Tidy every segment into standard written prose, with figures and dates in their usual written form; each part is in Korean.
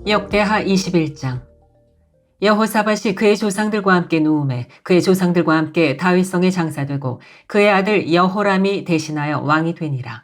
역대하 21장. 여호사밧이 그의 조상들과 함께 누움에 그의 조상들과 함께 다윗성에 장사되고 그의 아들 여호람이 대신하여 왕이 되니라.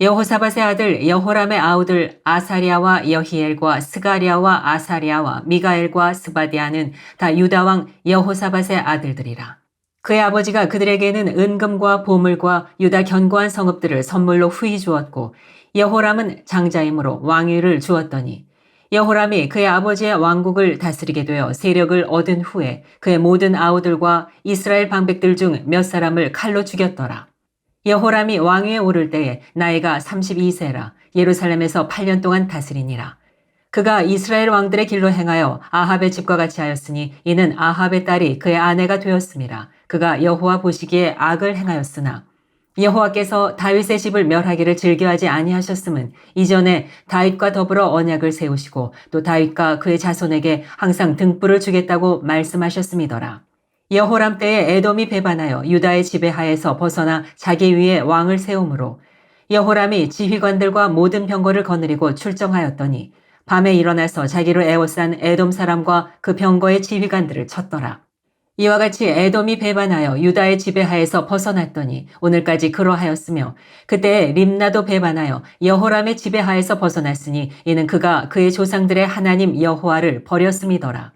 여호사밧의 아들 여호람의 아우들 아사랴와 여히엘과 스가랴와 아사랴와 미가엘과 스바디아는 다 유다왕 여호사밧의 아들들이라. 그의 아버지가 그들에게는 은금과 보물과 유다 견고한 성읍들을 선물로 후히 주었고 여호람은 장자이므로 왕위를 주었더니 여호람이 그의 아버지의 왕국을 다스리게 되어 세력을 얻은 후에 그의 모든 아우들과 이스라엘 방백들 중 몇 사람을 칼로 죽였더라. 여호람이 왕위에 오를 때에 나이가 32세라 예루살렘에서 8년 동안 다스리니라. 그가 이스라엘 왕들의 길로 행하여 아합의 집과 같이 하였으니 이는 아합의 딸이 그의 아내가 되었음이라. 그가 여호와 보시기에 악을 행하였으나 여호와께서 다윗의 집을 멸하기를 즐겨하지 아니하셨음은 이전에 다윗과 더불어 언약을 세우시고 또 다윗과 그의 자손에게 항상 등불을 주겠다고 말씀하셨음이더라. 여호람 때에 에돔이 배반하여 유다의 지배하에서 벗어나 자기 위에 왕을 세우므로 여호람이 지휘관들과 모든 병거를 거느리고 출정하였더니 밤에 일어나서 자기를 에워싼 에돔 사람과 그 병거의 지휘관들을 쳤더라. 이와 같이 에돔이 배반하여 유다의 지배하에서 벗어났더니 오늘까지 그러하였으며 그때 림나도 배반하여 여호람의 지배하에서 벗어났으니 이는 그가 그의 조상들의 하나님 여호와를 버렸음이더라.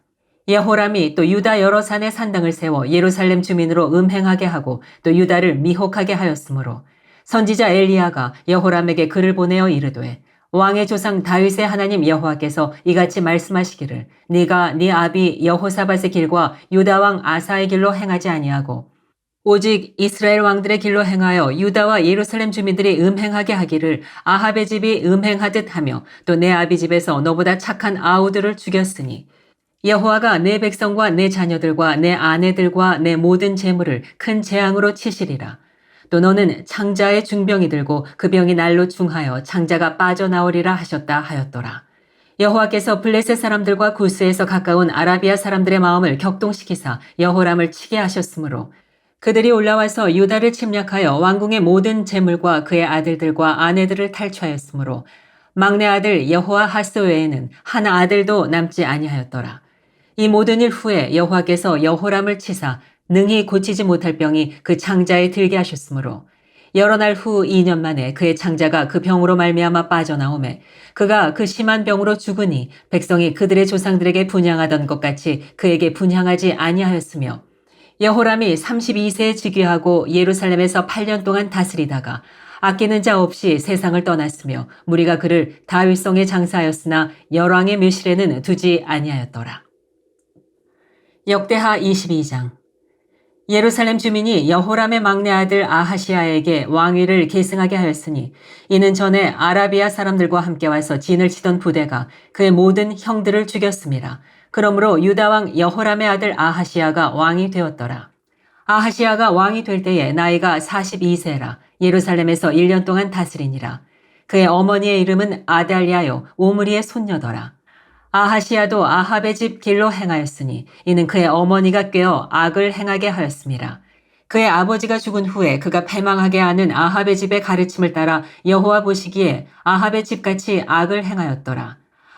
여호람이 또 유다 여러 산에 산당을 세워 예루살렘 주민으로 음행하게 하고 또 유다를 미혹하게 하였으므로 선지자 엘리야가 여호람에게 글을 보내어 이르되 왕의 조상 다윗의 하나님 여호와께서 이같이 말씀하시기를 네가 네 아비 여호사밧의 길과 유다 왕 아사의 길로 행하지 아니하고 오직 이스라엘 왕들의 길로 행하여 유다와 예루살렘 주민들이 음행하게 하기를 아합의 집이 음행하듯 하며 또 내 아비 집에서 너보다 착한 아우들을 죽였으니 여호와가 내 백성과 내 자녀들과 내 아내들과 내 모든 재물을 큰 재앙으로 치시리라. 또 너는 창자의 중병이 들고 그 병이 날로 중하여 창자가 빠져나오리라 하셨다 하였더라. 여호와께서 블레셋 사람들과 구스에서 가까운 아라비아 사람들의 마음을 격동시키사 여호람을 치게 하셨으므로 그들이 올라와서 유다를 침략하여 왕궁의 모든 재물과 그의 아들들과 아내들을 탈취하였으므로 막내 아들 여호아하스 외에는 한 아들도 남지 아니하였더라. 이 모든 일 후에 여호와께서 여호람을 치사 능히 고치지 못할 병이 그 창자에 들게 하셨으므로 여러 날 후 2년 만에 그의 창자가 그 병으로 말미암아 빠져나오매 그가 그 심한 병으로 죽으니 백성이 그들의 조상들에게 분향하던 것 같이 그에게 분향하지 아니하였으며 여호람이 32세에 즉위하고 예루살렘에서 8년 동안 다스리다가 아끼는 자 없이 세상을 떠났으며 무리가 그를 다윗성에 장사하였으나 열왕의 묘실에는 두지 아니하였더라. 역대하 22장. 예루살렘 주민이 여호람의 막내 아들 아하시아에게 왕위를 계승하게 하였으니 이는 전에 아라비아 사람들과 함께 와서 진을 치던 부대가 그의 모든 형들을 죽였음이라. 그러므로 유다왕 여호람의 아들 아하시아가 왕이 되었더라. 아하시아가 왕이 될 때에 나이가 42세라 예루살렘에서 1년 동안 다스리니라. 그의 어머니의 이름은 아달랴요 오므리의 손녀더라. 아하시아도 아합의 집 길로 행하였으니 이는 그의 어머니가 꾀어 악을 행하게 하였음이라. 그의 아버지가 죽은 후에 그가 패망하게 하는 아합의 집의 가르침을 따라 여호와 보시기에 아합의 집같이 악을 행하였더라.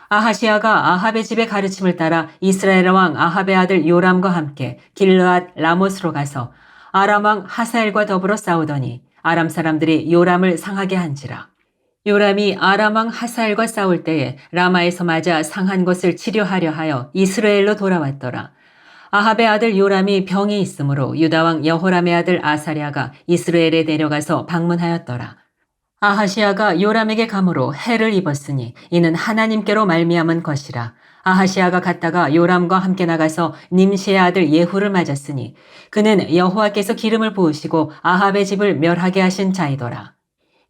아하시아가 아합의 집의 가르침을 따라 이스라엘 왕 아합의 아들 요람과 함께 길르앗 라못으로 가서 아람 왕 하사엘과 더불어 싸우더니 아람 사람들이 요람을 상하게 한지라. 요람이 아람 왕 하사엘과 싸울 때에 라마에서 맞아 상한 것을 치료하려 하여 이스라엘로 돌아왔더라. 아합의 아들 요람이 병이 있으므로 유다 왕 여호람의 아들 아사랴가 이스라엘에 내려가서 방문하였더라. 아하시아가 요람에게 감으로 해를 입었으니 이는 하나님께로 말미암은 것이라. 아하시아가 갔다가 요람과 함께 나가서 님시의 아들 예후를 맞았으니 그는 여호와께서 기름을 부으시고 아합의 집을 멸하게 하신 자이더라.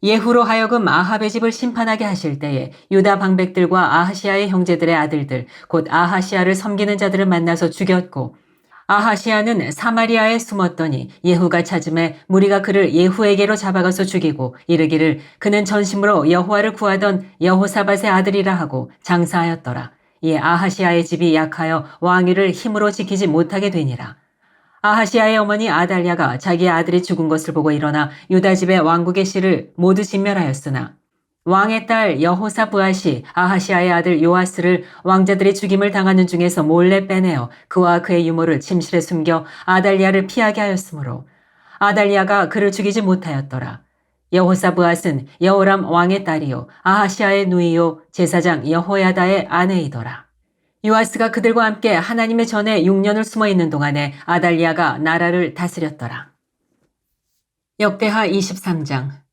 예후로 하여금 아합의 집을 심판하게 하실 때에 유다 방백들과 아하시아의 형제들의 아들들 곧 아하시아를 섬기는 자들을 만나서 죽였고 아하시아는 사마리아에 숨었더니 예후가 찾음에 무리가 그를 예후에게로 잡아가서 죽이고 이르기를 그는 전심으로 여호와를 구하던 여호사밧의 아들이라 하고 장사하였더라. 이에 아하시아의 집이 약하여 왕위를 힘으로 지키지 못하게 되니라. 아하시아의 어머니 아달랴가 자기의 아들이 죽은 것을 보고 일어나 유다 집의 왕국의 씨를 모두 진멸하였으나 왕의 딸 여호사부앗이 아하시아의 아들 요아스를 왕자들이 죽임을 당하는 중에서 몰래 빼내어 그와 그의 유모를 침실에 숨겨 아달리아를 피하게 하였으므로 아달리아가 그를 죽이지 못하였더라. 여호사부앗은 여호람 왕의 딸이요 아하시아의 누이요 제사장 여호야다의 아내이더라. 요아스가 그들과 함께 하나님의 전에 6년을 숨어 있는 동안에 아달리아가 나라를 다스렸더라. 역대하 23장.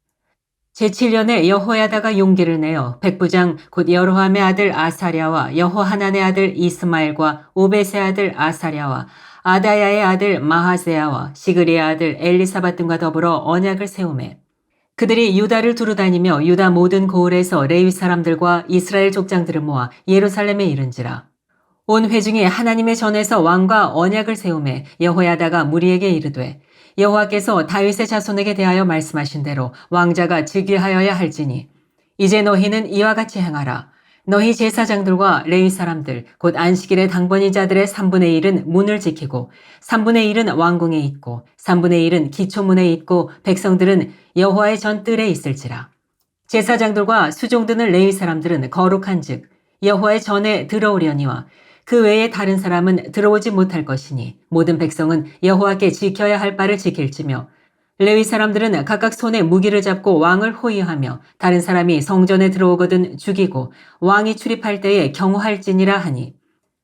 제7년에 여호야다가 용기를 내어 백부장 곧 여로함의 아들 아사랴와 여호하난의 아들 이스마엘과 오벳의 아들 아사랴와 아다야의 아들 마하세야와 시그리의 아들 엘리사밧 등과 더불어 언약을 세우매 그들이 유다를 두루다니며 유다 모든 고을에서 레위 사람들과 이스라엘 족장들을 모아 예루살렘에 이른지라. 온 회중이 하나님의 전에서 왕과 언약을 세우매 여호야다가 무리에게 이르되 여호와께서 다윗의 자손에게 대하여 말씀하신 대로 왕자가 즉위하여야 할지니 이제 너희는 이와 같이 행하라. 너희 제사장들과 레위 사람들 곧 안식일의 당번인 자들의 3분의 1은 문을 지키고 3분의 1은 왕궁에 있고 3분의 1은 기초문에 있고 백성들은 여호와의 전 뜰에 있을지라. 제사장들과 수종드는 레위 사람들은 거룩한즉 여호와의 전에 들어오려니와 그 외에 다른 사람은 들어오지 못할 것이니 모든 백성은 여호와께 지켜야 할 바를 지킬지며 레위 사람들은 각각 손에 무기를 잡고 왕을 호위하며 다른 사람이 성전에 들어오거든 죽이고 왕이 출입할 때에 경호할지니라 하니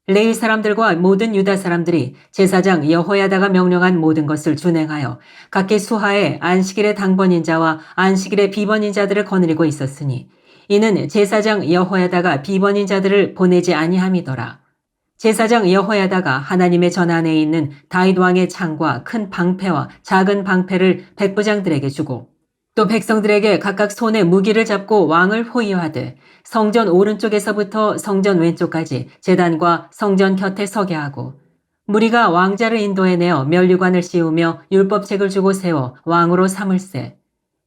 레위 사람들과 모든 유다 사람들이 제사장 여호야다가 명령한 모든 것을 준행하여 각기 수하에 안식일의 당번인 자와 안식일의 비번인 자들을 거느리고 있었으니 이는 제사장 여호야다가 비번인 자들을 보내지 아니함이더라. 제사장 여호야다가 하나님의 전 안에 있는 다윗 왕의 창과 큰 방패와 작은 방패를 백부장들에게 주고 또 백성들에게 각각 손에 무기를 잡고 왕을 호위하되 성전 오른쪽에서부터 성전 왼쪽까지 제단과 성전 곁에 서게 하고 무리가 왕자를 인도해내어 면류관을 씌우며 율법책을 주고 세워 왕으로 삼을세.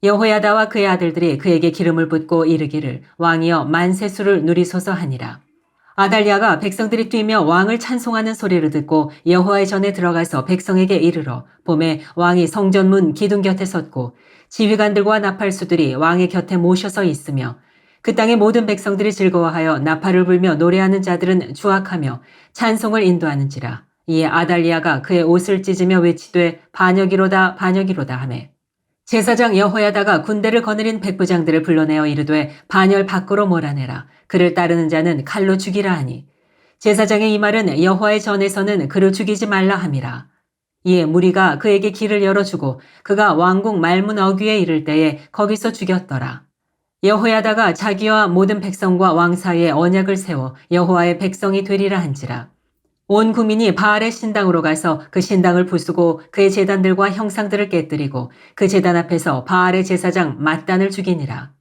여호야다와 그의 아들들이 그에게 기름을 붓고 이르기를 왕이여 만세수를 누리소서 하니라. 아달리아가 백성들이 뛰며 왕을 찬송하는 소리를 듣고 여호와의 전에 들어가서 백성에게 이르러 봄에 왕이 성전문 기둥 곁에 섰고 지휘관들과 나팔수들이 왕의 곁에 모셔서 있으며 그 땅의 모든 백성들이 즐거워하여 나팔을 불며 노래하는 자들은 주악하며 찬송을 인도하는지라. 이에 아달리아가 그의 옷을 찢으며 외치되 반역이로다 반역이로다 하매 제사장 여호야다가 군대를 거느린 백부장들을 불러내어 이르되 반열 밖으로 몰아내라. 그를 따르는 자는 칼로 죽이라 하니 제사장의 이 말은 여호와의 전에서는 그를 죽이지 말라 함이라. 이에 무리가 그에게 길을 열어주고 그가 왕궁 말문 어귀에 이를 때에 거기서 죽였더라. 여호야다가 자기와 모든 백성과 왕 사이에 언약을 세워 여호와의 백성이 되리라 한지라. 온 국민이 바알의 신당으로 가서 그 신당을 부수고 그의 제단들과 형상들을 깨뜨리고 그 제단 앞에서 바알의 제사장 맏단을 죽이니라.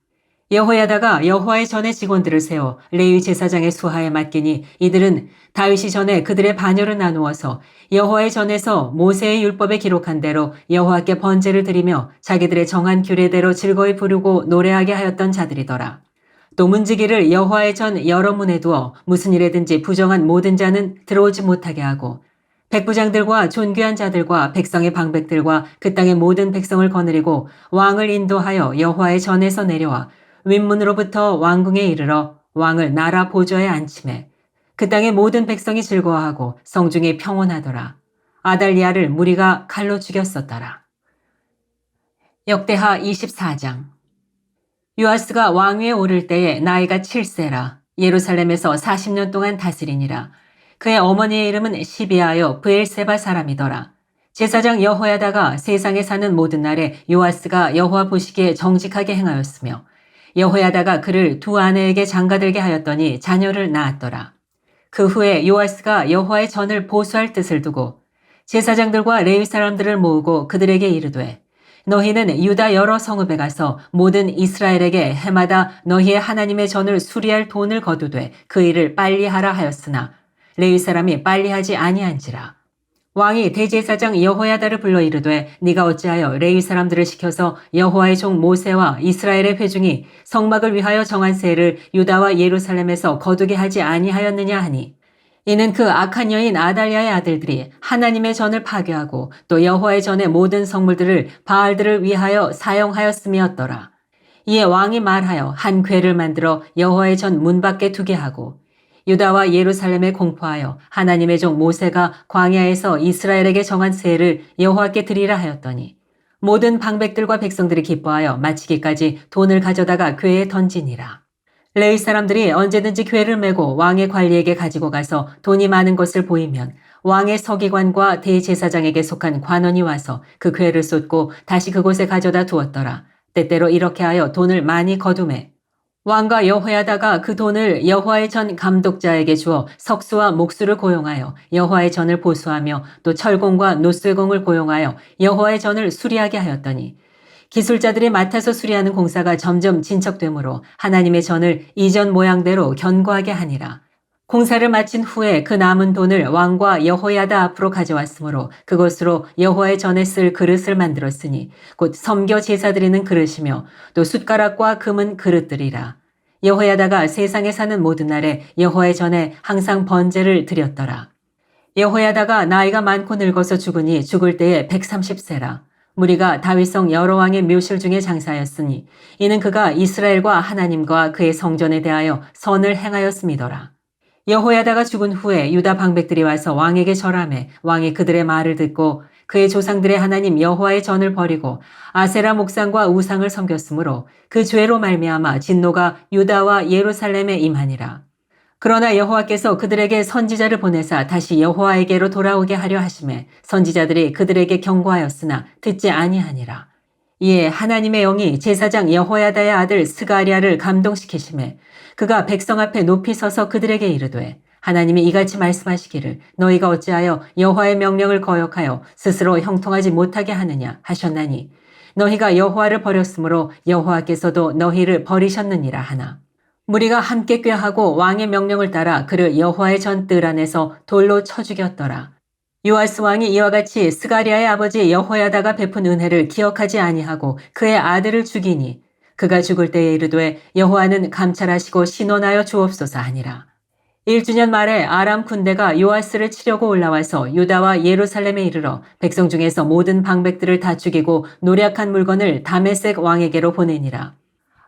여호야다가 여호와의 전에 직원들을 세워 레위 제사장의 수하에 맡기니 이들은 다윗이 전에 그들의 반열을 나누어서 여호와의 전에서 모세의 율법에 기록한 대로 여호와께 번제를 드리며 자기들의 정한 규례대로 즐거이 부르고 노래하게 하였던 자들이더라. 또 문지기를 여호와의 전 여러 문에 두어 무슨 일에든지 부정한 모든 자는 들어오지 못하게 하고 백부장들과 존귀한 자들과 백성의 방백들과 그 땅의 모든 백성을 거느리고 왕을 인도하여 여호와의 전에서 내려와 윗문으로부터 왕궁에 이르러 왕을 나라 보좌에 앉히매 그 땅의 모든 백성이 즐거워하고 성중이 평온하더라. 아달리아를 무리가 칼로 죽였었더라. 역대하 24장. 요아스가 왕위에 오를 때에 나이가 7세라. 예루살렘에서 40년 동안 다스리니라. 그의 어머니의 이름은 시비아여 브엘세바 사람이더라. 제사장 여호야다가 세상에 사는 모든 날에 요아스가 여호와 보시기에 정직하게 행하였으며 여호야다가 그를 두 아내에게 장가들게 하였더니 자녀를 낳았더라. 그 후에 요아스가 여호와의 전을 보수할 뜻을 두고 제사장들과 레위 사람들을 모으고 그들에게 이르되 너희는 유다 여러 성읍에 가서 모든 이스라엘에게 해마다 너희의 하나님의 전을 수리할 돈을 거두되 그 일을 빨리 하라 하였으나 레위 사람이 빨리 하지 아니한지라. 왕이 대제사장 여호야다를 불러 이르되 네가 어찌하여 레위 사람들을 시켜서 여호와의 종 모세와 이스라엘의 회중이 성막을 위하여 정한 세를 유다와 예루살렘에서 거두게 하지 아니하였느냐 하니 이는 그 악한 여인 아달리아의 아들들이 하나님의 전을 파괴하고 또 여호와의 전의 모든 성물들을 바알들을 위하여 사용하였음이었더라. 이에 왕이 말하여 한 궤를 만들어 여호와의 전 문 밖에 두게 하고 유다와 예루살렘에 공포하여 하나님의 종 모세가 광야에서 이스라엘에게 정한 세를 여호와께 드리라 하였더니 모든 방백들과 백성들이 기뻐하여 마치기까지 돈을 가져다가 궤에 던지니라. 레위 사람들이 언제든지 궤를 메고 왕의 관리에게 가지고 가서 돈이 많은 것을 보이면 왕의 서기관과 대제사장에게 속한 관원이 와서 그 궤를 쏟고 다시 그곳에 가져다 두었더라. 때때로 이렇게 하여 돈을 많이 거두매 왕과 여호야다가 그 돈을 여호와의 전 감독자에게 주어 석수와 목수를 고용하여 여호와의 전을 보수하며 또 철공과 노쇠공을 고용하여 여호와의 전을 수리하게 하였더니 기술자들이 맡아서 수리하는 공사가 점점 진척되므로 하나님의 전을 이전 모양대로 견고하게 하니라. 공사를 마친 후에 그 남은 돈을 왕과 여호야다 앞으로 가져왔으므로 그것으로 여호와의 전에 쓸 그릇을 만들었으니 곧 섬겨 제사 드리는 그릇이며 또 숟가락과 금은 그릇들이라. 여호야다가 세상에 사는 모든 날에 여호와의 전에 항상 번제를 드렸더라. 여호야다가 나이가 많고 늙어서 죽으니 죽을 때에 130세라. 무리가 다윗성 여러 왕의 묘실 중에 장사였으니 이는 그가 이스라엘과 하나님과 그의 성전에 대하여 선을 행하였음이더라. 여호야다가 죽은 후에 유다 방백들이 와서 왕에게 절하매 왕이 그들의 말을 듣고 그의 조상들의 하나님 여호와의 전을 버리고 아세라 목상과 우상을 섬겼으므로 그 죄로 말미암아 진노가 유다와 예루살렘에 임하니라. 그러나 여호와께서 그들에게 선지자를 보내사 다시 여호와에게로 돌아오게 하려 하심에 선지자들이 그들에게 경고하였으나 듣지 아니하니라. 이에 하나님의 영이 제사장 여호야다의 아들 스가랴를 감동시키심에 그가 백성 앞에 높이 서서 그들에게 이르되 하나님이 이같이 말씀하시기를 너희가 어찌하여 여호와의 명령을 거역하여 스스로 형통하지 못하게 하느냐 하셨나니 너희가 여호와를 버렸으므로 여호와께서도 너희를 버리셨느니라 하나. 무리가 함께 꾀하고 왕의 명령을 따라 그를 여호와의 전 뜰 안에서 돌로 쳐 죽였더라. 요아스 왕이 이와 같이 스가랴의 아버지 여호야다가 베푼 은혜를 기억하지 아니하고 그의 아들을 죽이니 그가 죽을 때에 이르되 여호와는 감찰하시고 신원하여 주옵소서 하니라. 1주년 말에 아람 군대가 요아스를 치려고 올라와서 유다와 예루살렘에 이르러 백성 중에서 모든 방백들을 다 죽이고 노략한 물건을 다메섹 왕에게로 보내니라.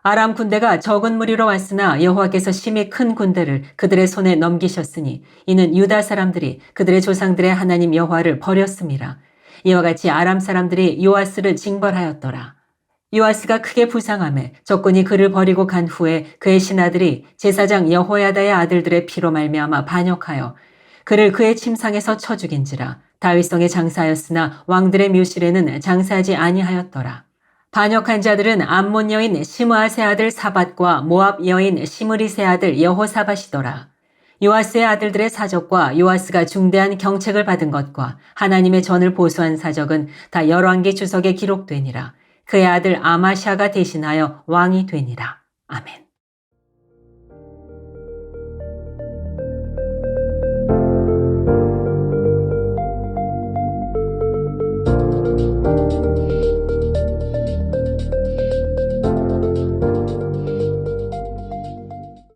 아람 군대가 적은 무리로 왔으나 여호와께서 심히 큰 군대를 그들의 손에 넘기셨으니 이는 유다 사람들이 그들의 조상들의 하나님 여호와를 버렸음이라. 이와 같이 아람 사람들이 요아스를 징벌하였더라. 요아스가 크게 부상하매 적군이 그를 버리고 간 후에 그의 신하들이 제사장 여호야다의 아들들의 피로 말미암아 반역하여 그를 그의 침상에서 쳐 죽인지라. 다윗성에 장사하였으나 왕들의 묘실에는 장사하지 아니하였더라. 반역한 자들은 암몬 여인 시므아세 아들 사밧과 모압 여인 시므리세 아들 여호사밧이더라. 요아스의 아들들의 사적과 요아스가 중대한 경책을 받은 것과 하나님의 전을 보수한 사적은 다 열왕기 주석에 기록되니라. 그의 아들 아마샤가 대신하여 왕이 되니라. 아멘.